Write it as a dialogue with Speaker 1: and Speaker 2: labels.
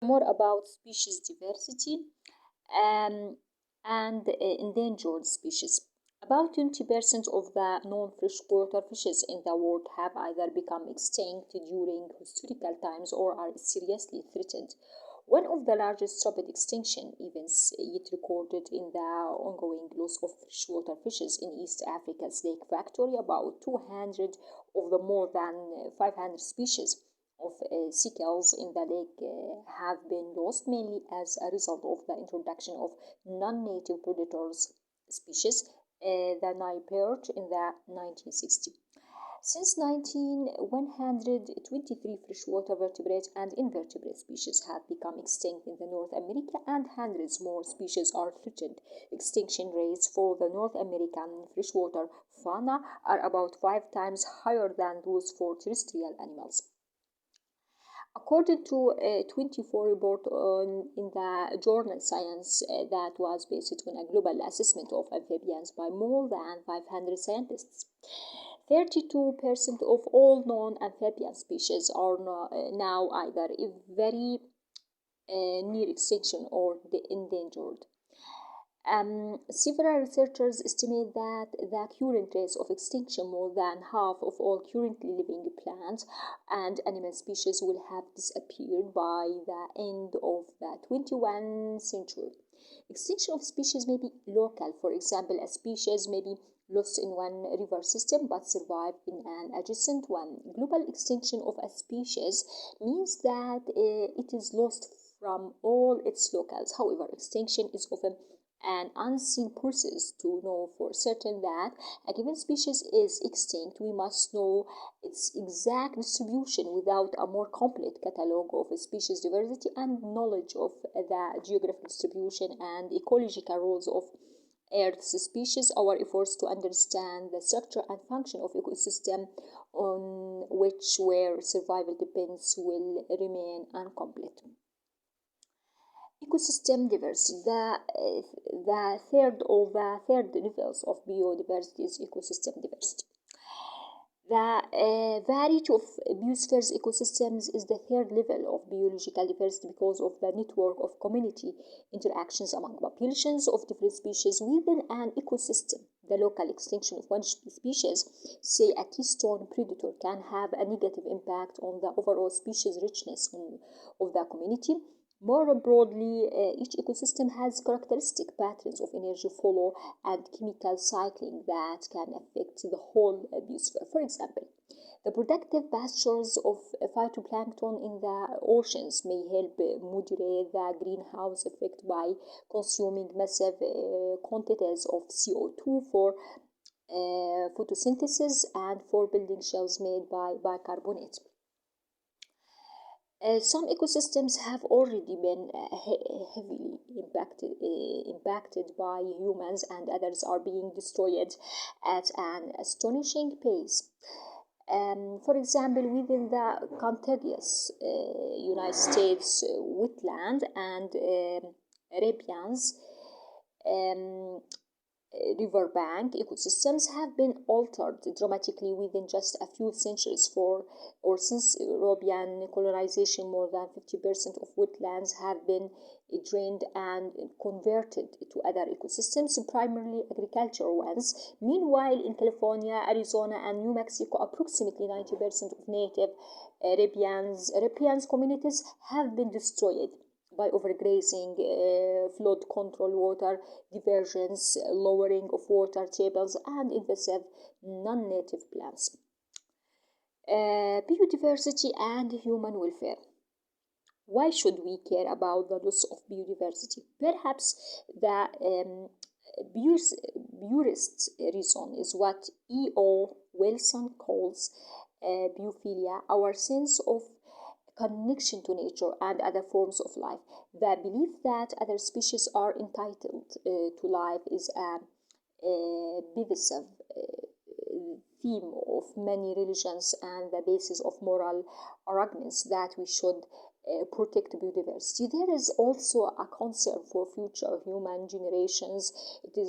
Speaker 1: More about species diversity and endangered species. About 20% of the known freshwater fishes in the world have either become extinct during historical times or are seriously threatened. One of the largest rapid extinction events yet recorded in the ongoing loss of freshwater fishes in East Africa's Lake Victoria. About 200 of the more than 500 species of seagulls in the lake have been lost, mainly as a result of the introduction of non-native predators species, the Nile perch, in the 1960s. Since 123 freshwater vertebrate and invertebrate species have become extinct in the North America, and hundreds more species are threatened. Extinction rates for the North American freshwater fauna are about 5 times higher than those for terrestrial animals. According to a 24 report in the journal Science that was based on a global assessment of amphibians by more than 500 scientists, 32% of all known amphibian species are now either very near extinction or endangered. Several researchers estimate that the current rate of extinction, more than half of all currently living plant and animal species, will have disappeared by the end of the 21st century. Extinction of species may be local. For example, a species may be lost in one river system but survive in an adjacent one. Global extinction of a species means that it is lost from all its locals. However, extinction is often an unseen process. To know for certain that a given species is extinct, we must know its exact distribution. Without a more complete catalog of species diversity and knowledge of the geographic distribution and ecological roles of Earth's species, our efforts to understand the structure and function of ecosystem on which where survival depends will remain incomplete. Ecosystem diversity. The third levels of biodiversity is ecosystem diversity. The variety of biosphere's ecosystems is the third level of biological diversity because of the network of community interactions among populations of different species within an ecosystem. The local extinction of one species, say a keystone predator, can have a negative impact on the overall species richness of the community. More broadly, each ecosystem has characteristic patterns of energy flow and chemical cycling that can affect the whole biosphere. For example, the productive pastures of phytoplankton in the oceans may help moderate the greenhouse effect by consuming massive quantities of CO2 for photosynthesis and for building shells made by bicarbonate. Some ecosystems have already been heavily impacted by humans, and others are being destroyed at an astonishing pace. For example, within the contiguous United States wetland and riparians, riverbank ecosystems have been altered dramatically within just a few centuries. Since European colonization, more than 50% of wetlands have been drained and converted to other ecosystems, primarily agricultural ones. Meanwhile, in California, Arizona, and New Mexico, approximately 90% of native riparians communities have been destroyed by overgrazing, flood control, water diversions, lowering of water tables, and invasive non-native plants. Biodiversity and human welfare. Why should we care about the loss of biodiversity? Perhaps the purest reason is what E.O. Wilson calls biophilia, our sense of connection to nature and other forms of life. The belief that other species are entitled to life is a pervasive theme of many religions and the basis of moral arguments that we should protect biodiversity. There is also a concern for future human generations. It is